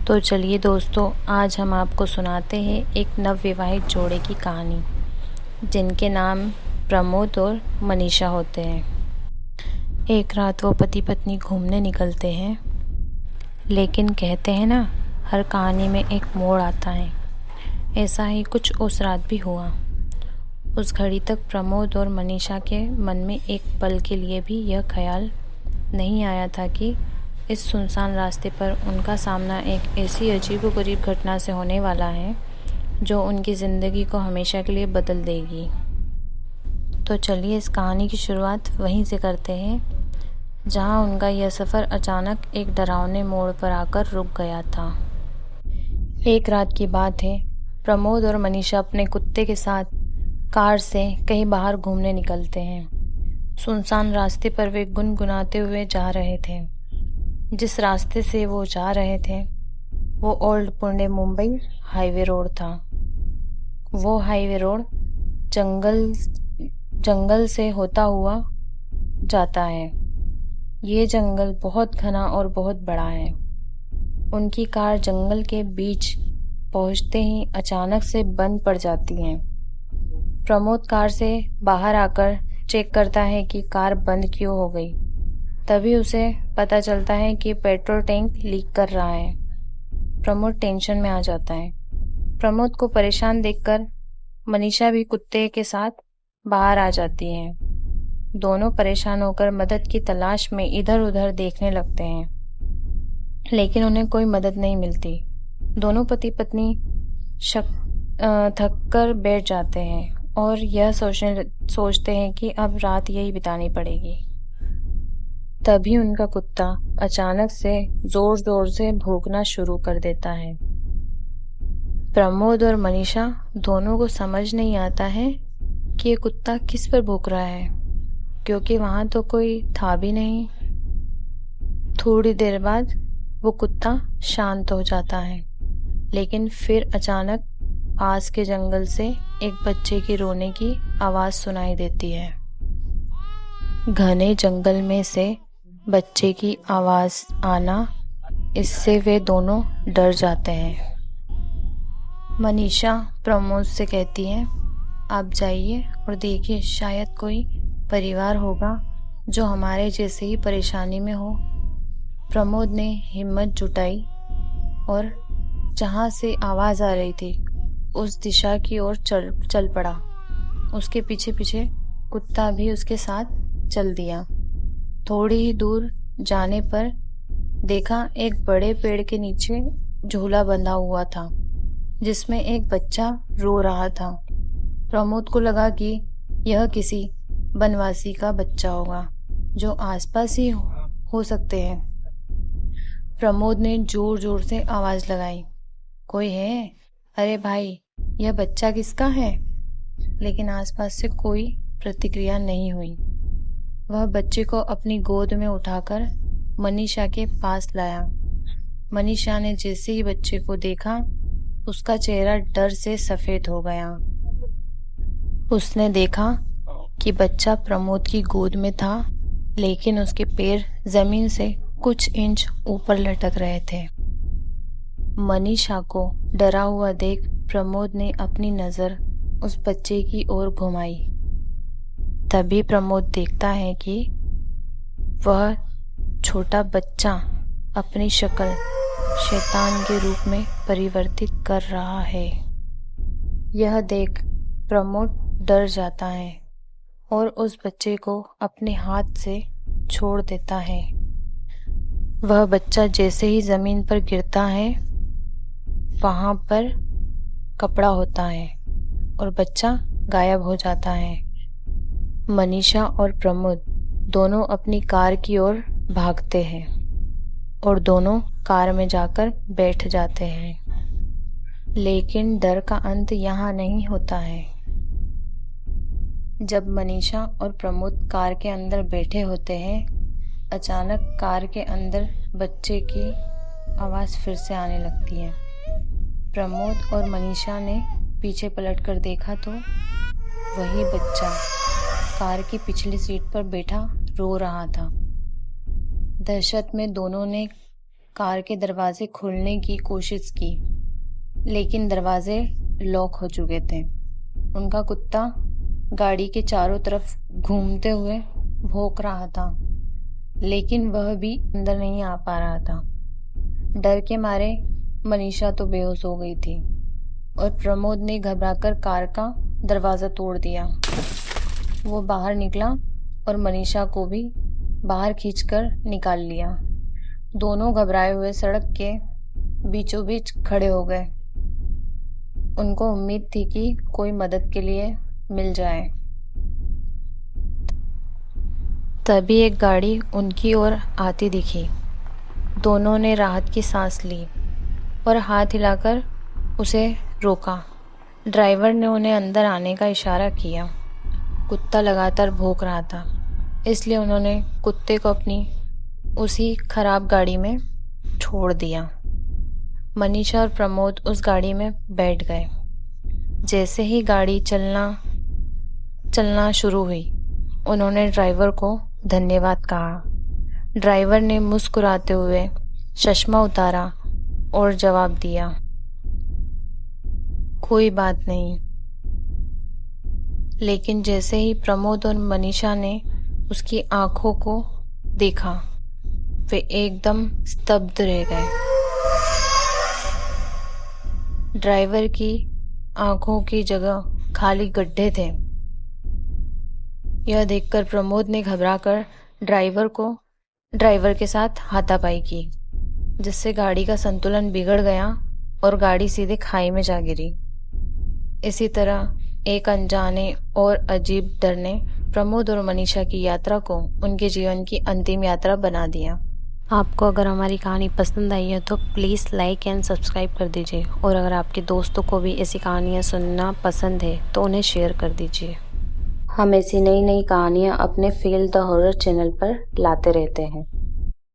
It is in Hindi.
तो चलिए दोस्तों, आज हम आपको सुनाते हैं एक नवविवाहित जोड़े की कहानी, जिनके नाम प्रमोद और मनीषा होते हैं। एक रात वो पति पत्नी घूमने निकलते हैं, लेकिन कहते हैं ना, हर कहानी में एक मोड़ आता है। ऐसा ही कुछ उस रात भी हुआ। उस घड़ी तक प्रमोद और मनीषा के मन में एक पल के लिए भी यह ख्याल नहीं आया था कि इस सुनसान रास्ते पर उनका सामना एक ऐसी अजीबोगरीब घटना से होने वाला है जो उनकी ज़िंदगी को हमेशा के लिए बदल देगी। तो चलिए इस कहानी की शुरुआत वहीं से करते हैं, जहां उनका यह सफ़र अचानक एक डरावने मोड़ पर आकर रुक गया था। एक रात की बात है। प्रमोद और मनीषा अपने कुत्ते के साथ कार से कहीं बाहर घूमने निकलते हैं। सुनसान रास्ते पर वे गुनगुनाते हुए जा रहे थे। जिस रास्ते से वो जा रहे थे वो old Pune Mumbai highway road था। वो हाईवे रोड जंगल से होता हुआ जाता है। ये जंगल बहुत घना और बहुत बड़ा है। उनकी कार जंगल के बीच पहुंचते ही अचानक से बंद पड़ जाती है। प्रमोद कार से बाहर आकर चेक करता है कि कार बंद क्यों हो गई। तभी उसे पता चलता है कि पेट्रोल टैंक लीक कर रहा है। प्रमोद टेंशन में आ जाता है। प्रमोद को परेशान देखकर मनीषा भी कुत्ते के साथ बाहर आ जाती है। दोनों परेशान होकर मदद की तलाश में इधर उधर देखने लगते हैं, लेकिन उन्हें कोई मदद नहीं मिलती। दोनों पति पत्नी थक कर बैठ जाते हैं और यह सोचते हैं कि अब रात यही बितानी पड़ेगी। तभी उनका कुत्ता अचानक से जोर जोर से भौंकना शुरू कर देता है। प्रमोद और मनीषा दोनों को समझ नहीं आता है कि ये कुत्ता किस पर भौंक रहा है, क्योंकि वहां तो कोई था भी नहीं। थोड़ी देर बाद वो कुत्ता शांत हो जाता है, लेकिन फिर अचानक पास के जंगल से एक बच्चे की रोने की आवाज सुनाई देती है। घने जंगल में से बच्चे की आवाज आना, इससे वे दोनों डर जाते हैं। मनीषा प्रमोद से कहती है, आप जाइए और देखिए, शायद कोई परिवार होगा जो हमारे जैसे ही परेशानी में हो। प्रमोद ने हिम्मत जुटाई और जहां से आवाज आ रही थी उस दिशा की ओर चल पड़ा। उसके पीछे पीछे कुत्ता भी उसके साथ चल दिया। थोड़ी ही दूर जाने पर देखा एक बड़े पेड़ के नीचे झूला बंधा हुआ था, जिसमें एक बच्चा रो रहा था। प्रमोद को लगा कि यह किसी वनवासी का बच्चा होगा जो आसपास ही हो सकते हैं। प्रमोद ने जोर जोर से आवाज लगाई, कोई है? अरे भाई, यह बच्चा किसका है? लेकिन आसपास से कोई प्रतिक्रिया नहीं हुई। वह बच्चे को अपनी गोद में उठाकर मनीषा के पास लाया। मनीषा ने जैसे ही बच्चे को देखा, उसका चेहरा डर से सफेद हो गया। उसने देखा कि बच्चा प्रमोद की गोद में था, लेकिन उसके पैर जमीन से कुछ इंच ऊपर लटक रहे थे। मनीषा को डरा हुआ देख प्रमोद ने अपनी नजर उस बच्चे की ओर घुमाई। तभी प्रमोद देखता है कि वह छोटा बच्चा अपनी शक्ल शैतान के रूप में परिवर्तित कर रहा है। यह देख प्रमोद डर जाता है और उस बच्चे को अपने हाथ से छोड़ देता है। वह बच्चा जैसे ही जमीन पर गिरता है, वहां पर कपड़ा होता है और बच्चा गायब हो जाता है। मनीषा और प्रमोद दोनों अपनी कार की ओर भागते हैं और दोनों कार में जाकर बैठ जाते हैं। लेकिन डर का अंत यहाँ नहीं होता है। जब मनीषा और प्रमोद कार के अंदर बैठे होते हैं, अचानक कार के अंदर बच्चे की आवाज फिर से आने लगती है। प्रमोद और मनीषा ने पीछे पलटकर देखा तो वही बच्चा कार की पिछली सीट पर बैठा रो रहा था। दहशत में दोनों ने कार के दरवाजे खोलने की कोशिश की, लेकिन दरवाजे लॉक हो चुके थे। उनका कुत्ता गाड़ी के चारों तरफ घूमते हुए भौंक रहा था, लेकिन वह भी अंदर नहीं आ पा रहा था। डर के मारे मनीषा तो बेहोश हो गई थी और प्रमोद ने घबराकर कार का दरवाज़ा तोड़ दिया। वो बाहर निकला और मनीषा को भी बाहर खींचकर निकाल लिया। दोनों घबराए हुए सड़क के बीचों बीच खड़े हो गए। उनको उम्मीद थी कि कोई मदद के लिए मिल जाए। तभी एक गाड़ी उनकी ओर आती दिखी। दोनों ने राहत की सांस ली और हाथ हिलाकर उसे रोका। ड्राइवर ने उन्हें अंदर आने का इशारा किया। कुत्ता लगातार भौंक रहा था, इसलिए उन्होंने कुत्ते को अपनी उसी खराब गाड़ी में छोड़ दिया। मनीषा और प्रमोद उस गाड़ी में बैठ गए। जैसे ही गाड़ी चलना शुरू हुई, उन्होंने ड्राइवर को धन्यवाद कहा। ड्राइवर ने मुस्कुराते हुए चश्मा उतारा और जवाब दिया, कोई बात नहीं। लेकिन जैसे ही प्रमोद और मनीषा ने उसकी आंखों को देखा, वे एकदम स्तब्ध रह गए। ड्राइवर की आंखों की जगह खाली गड्ढे थे। यह देखकर प्रमोद ने घबराकर ड्राइवर के साथ हाथापाई की, जिससे गाड़ी का संतुलन बिगड़ गया और गाड़ी सीधे खाई में जा गिरी। इसी तरह एक अनजाने और अजीब डर ने प्रमोद और मनीषा की यात्रा को उनके जीवन की अंतिम यात्रा बना दिया। आपको अगर हमारी कहानी पसंद आई है तो प्लीज़ लाइक एंड सब्सक्राइब कर दीजिए, और अगर आपके दोस्तों को भी ऐसी कहानियाँ सुनना पसंद है तो उन्हें शेयर कर दीजिए। हम ऐसी नई नई कहानियाँ अपने फील द हॉरर चैनल पर लाते रहते हैं।